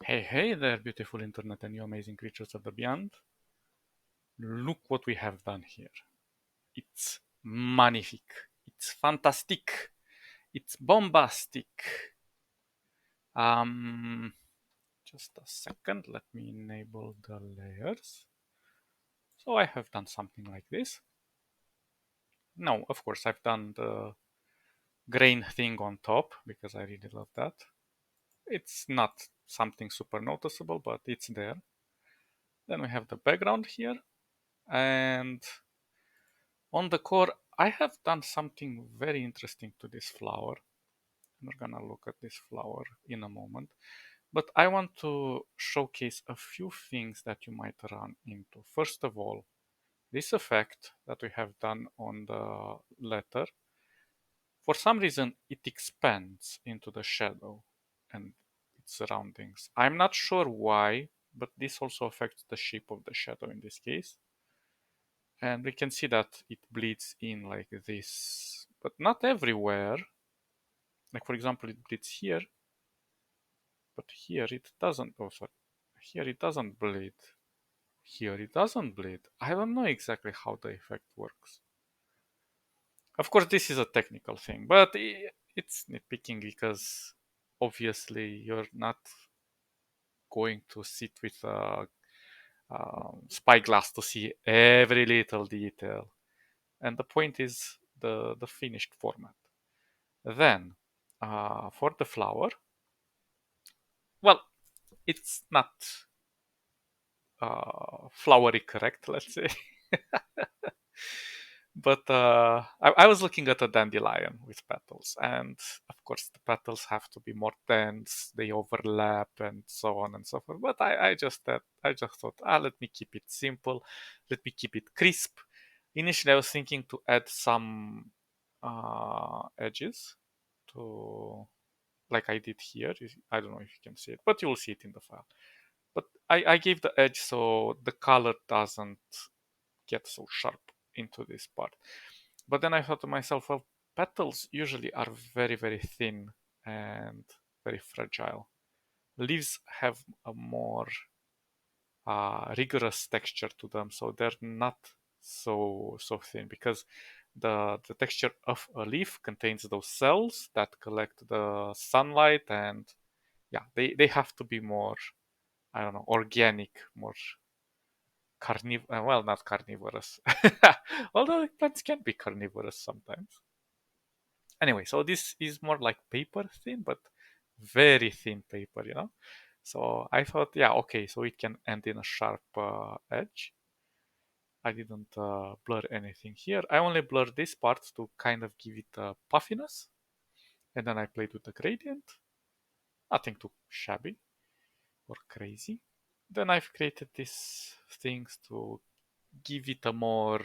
Hey there, beautiful internet and you amazing creatures of the beyond. Look what we have done here. It's magnifique. It's fantastic. It's bombastic. Um, just a second. Let me enable the layers. So I have done something like this. No, of course, I've done the grain thing on top because I really love that. It's not something super noticeable, but it's there. Then we have the background here. And on the core, I have done something very interesting to this flower. We're gonna look at this flower in a moment. But I want to showcase a few things that you might run into. First of all, this effect that we have done on the letter, for some reason it expands into the shadow and its surroundings. I'm not sure why, but this also affects the shape of the shadow in this case. And we can see that it bleeds in like this, but not everywhere. Like for example, it bleeds here, but here it doesn't. Oh, sorry. Here it doesn't bleed. Here it doesn't bleed. I don't know exactly how the effect works. Of course, this is a technical thing, but it's nitpicking because obviously you're not going to sit with a spyglass to see every little detail. And the point is the finished format. Then, for the flower, well, it's not flowery correct, let's say. But I was looking at a dandelion with petals, and of course the petals have to be more dense, they overlap, and so on and so forth. But I just thought, let me keep it simple, let me keep it crisp. Initially, I was thinking to add some edges to like I did here. I don't know if you can see it, but you will see it in the file. But I gave the edge so the color doesn't get so sharp into this part. But then I thought to myself, well, petals usually are very, very thin and very fragile. Leaves have a more rigorous texture to them, so they're not so thin because the texture of a leaf contains those cells that collect the sunlight, and yeah, they have to be more, I don't know, organic, more well, not carnivorous. Although plants can be carnivorous sometimes. Anyway, so this is more like paper thin, but very thin paper, you know. So I thought, yeah, okay, so it can end in a sharp edge. I didn't blur anything here. I only blurred this part to kind of give it a puffiness. And then I played with the gradient. Nothing too shabby or crazy. Then I've created these things to give it a more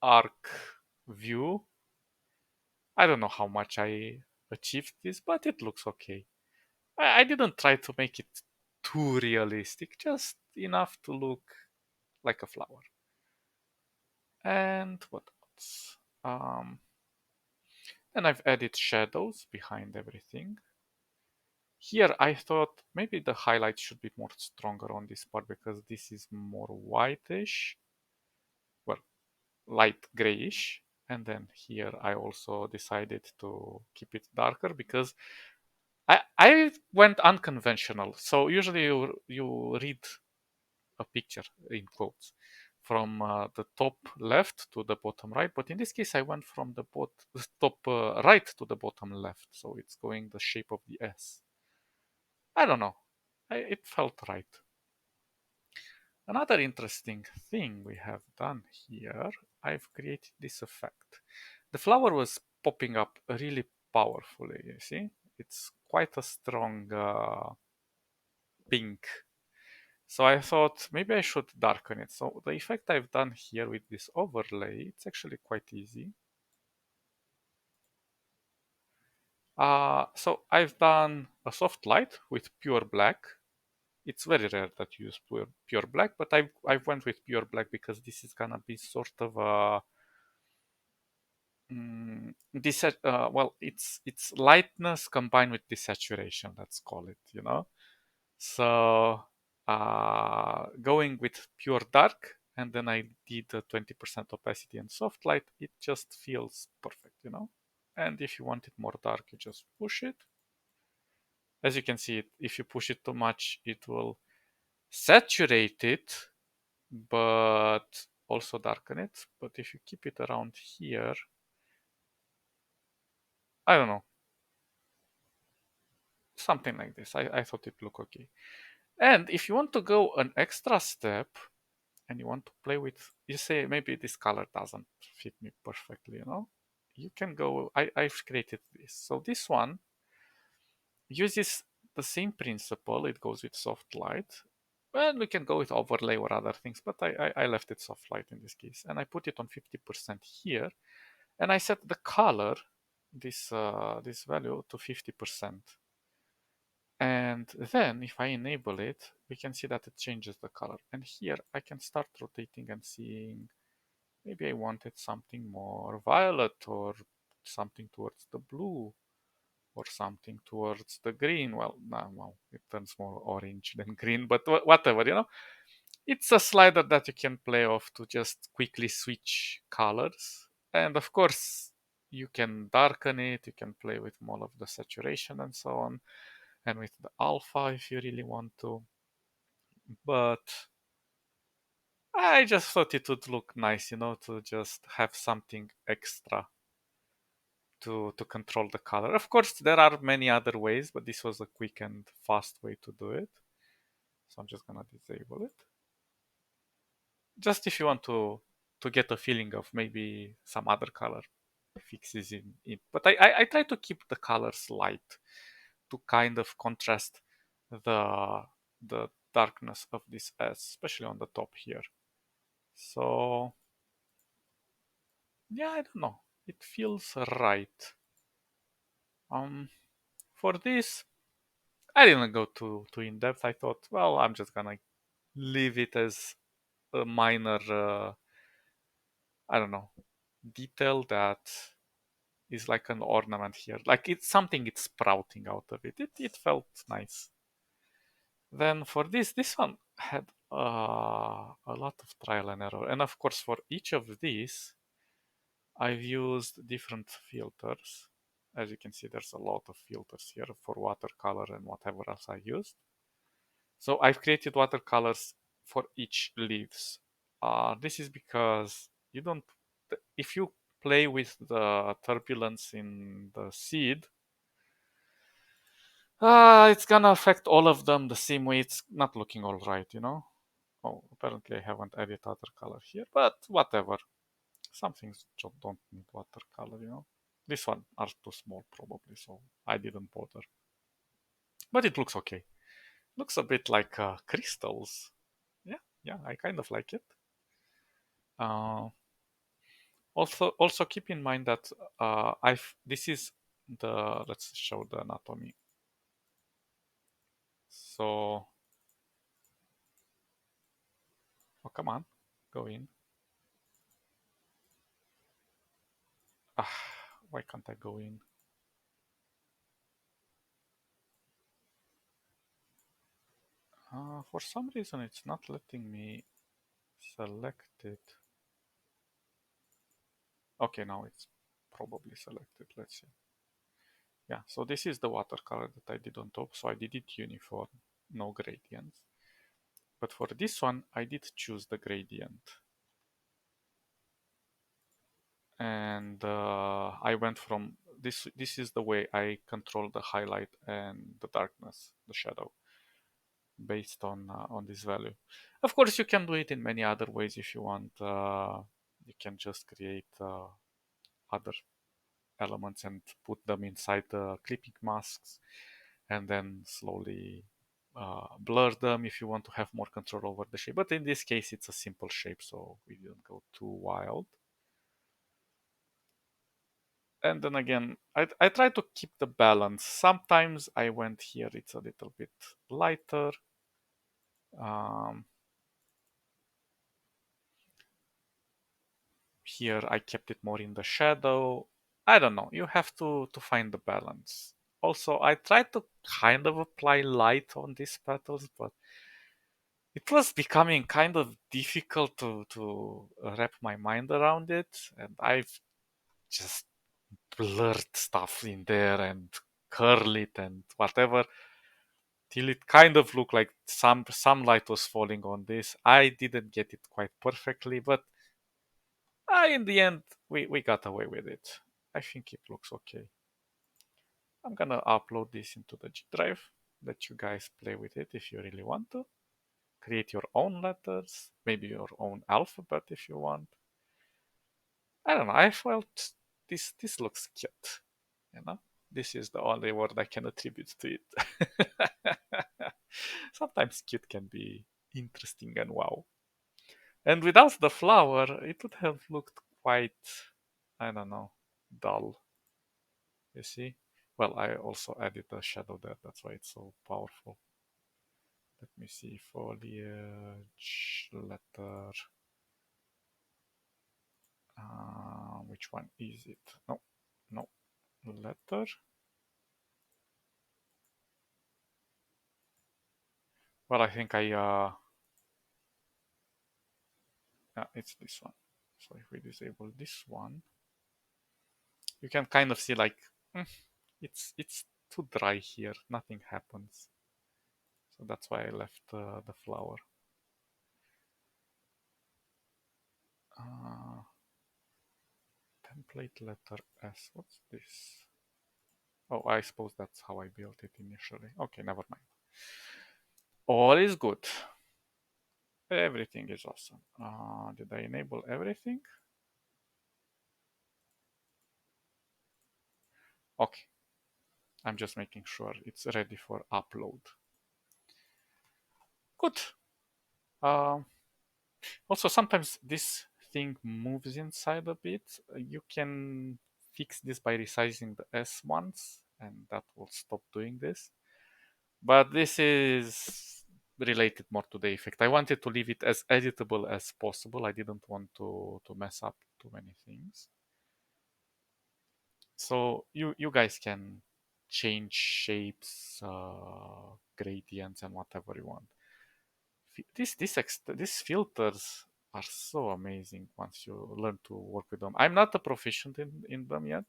arc view. I don't know how much I achieved this, but it looks okay. I didn't try to make it too realistic, just enough to look like a flower. And what else? Then I've added shadows behind everything. Here I thought maybe the highlight should be more stronger on this part because this is more whitish, well, light grayish. And then here I also decided to keep it darker because I went unconventional. So usually you read a picture in quotes from the top left to the bottom right, but in this case I went from the top right to the bottom left, so it's going the shape of the S. I don't know. It felt right. Another interesting thing we have done here, I've created this effect. The flower was popping up really powerfully, you see? It's quite a strong pink. So I thought maybe I should darken it. So the effect I've done here with this overlay, it's actually quite easy. So I've done a soft light with pure black. It's very rare that you use pure black, but I went with pure black because this is gonna be sort of a well, it's lightness combined with desaturation, let's call it, you know. So going with pure dark, and then I did a 20% opacity and soft light, it just feels perfect, you know. And if you want it more dark, you just push it. As you can see, if you push it too much, it will saturate it, but also darken it. But if you keep it around here, I don't know, something like this. I thought it looked okay. And if you want to go an extra step and you want to play with, you say maybe this color doesn't fit me perfectly, you know, you can go, I've created this. So this one uses the same principle. It goes with soft light. Well, we can go with overlay or other things, but I left it soft light in this case. And I put it on 50% here. And I set the color, this value, to 50%. And then if I enable it, we can see that it changes the color. And here I can start rotating and seeing, maybe I wanted something more violet or something towards the blue or something towards the green. Well, no, well, it turns more orange than green, but whatever, you know. It's a slider that you can play off to just quickly switch colors. And of course, you can darken it, you can play with more of the saturation and so on, and with the alpha if you really want to. But I just thought it would look nice, you know, to just have something extra to control the color. Of course, there are many other ways, but this was a quick and fast way to do it. So I'm just gonna disable it. Just if you want to get a feeling of maybe some other color fixes in it. But I try to keep the colors light to kind of contrast the darkness of this S, especially on the top here. So yeah, I don't know. It feels right. Um, for this, I didn't go too in depth. I thought, well, I'm just gonna leave it as a minor, I don't know, detail that is like an ornament here. Like it's something it's sprouting out of it. It felt nice. Then for this one had a lot of trial and error. And of course, for each of these, I've used different filters. As you can see, there's a lot of filters here for watercolor and whatever else I used. So I've created watercolors for each leaves. This is because you don't, if you play with the turbulence in the seed, it's gonna affect all of them the same way. It's not looking all right, you know. Oh, apparently I haven't added watercolor here, but whatever. Some things don't need watercolor, you know. This one are too small probably, so I didn't bother. But it looks okay. Looks a bit like crystals. Yeah, I kind of like it. Uh, also keep in mind that I've this is the let's show the anatomy. So, oh come on, go in. Ah, why can't I go in? For some reason, it's not letting me select it. Okay, now it's probably selected. Let's see. Yeah, so this is the watercolor that I did on top. So I did it uniform, no gradients. But for this one, I did choose the gradient. And I went from this. This is the way I control the highlight and the darkness, the shadow, based on this value. Of course, you can do it in many other ways if you want. You can just create other elements and put them inside the clipping masks, and then slowly blur them if you want to have more control over the shape. But in this case, it's a simple shape, so we didn't go too wild. And then again, I try to keep the balance. Sometimes I went here, it's a little bit lighter. Um, Here I kept it more in the shadow. I don't know. You have to find the balance. Also, I tried to kind of apply light on these petals, but it was becoming kind of difficult to wrap my mind around it, and I've just blurred stuff in there and curl it and whatever till it kind of looked like some light was falling on this. I didn't get it quite perfectly, but in the end we got away with it. I think it looks okay. I'm gonna upload this into the G drive. Let you guys play with it if you really want to. Create your own letters, maybe your own alphabet if you want. I don't know. I felt this looks cute. You know, this is the only word I can attribute to it. Sometimes cute can be interesting and wow. And without the flower, it would have looked quite, I don't know, dull. You see? Well, I also added a shadow there. That's why it's so powerful. Let me see. Foliage, letter. Which one is it? No, no. Letter. Well, I think it's this one. So if we disable this one, you can kind of see like mm, it's too dry here. Nothing happens. So that's why I left the flower. Uh, Template letter S. What's this? Oh, I suppose that's how I built it initially. Okay, never mind. All is good. Everything is awesome. Did I enable everything? Okay. I'm just making sure it's ready for upload. Good. Um, Also, sometimes this thing moves inside a bit. You can fix this by resizing the S once, and that will stop doing this. But this is related more to the effect. I wanted to leave it as editable as possible. I didn't want to mess up too many things. So you guys can change shapes, gradients, and whatever you want. These filters are so amazing once you learn to work with them. I'm not a proficient in them yet.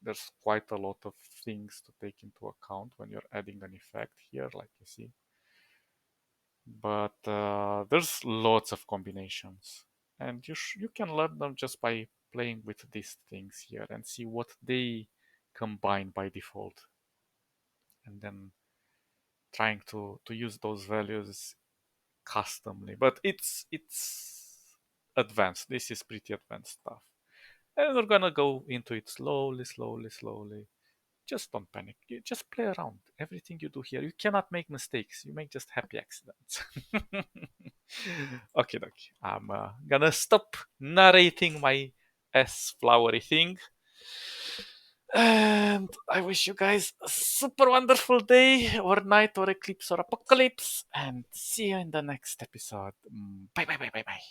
There's quite a lot of things to take into account when you're adding an effect here, like you see. But there's lots of combinations, and you can learn them just by playing with these things here and see what they combine by default, and then trying to use those values customly. But it's advanced. This is pretty advanced stuff, and we're gonna go into it slowly, slowly, slowly. Just don't panic. You just play around. Everything you do here, you cannot make mistakes. You make just happy accidents. Okay, okay. I'm gonna stop narrating my S flowery thing. And I wish you guys a super wonderful day or night or eclipse or apocalypse. And see you in the next episode. Bye, bye, bye, bye, bye.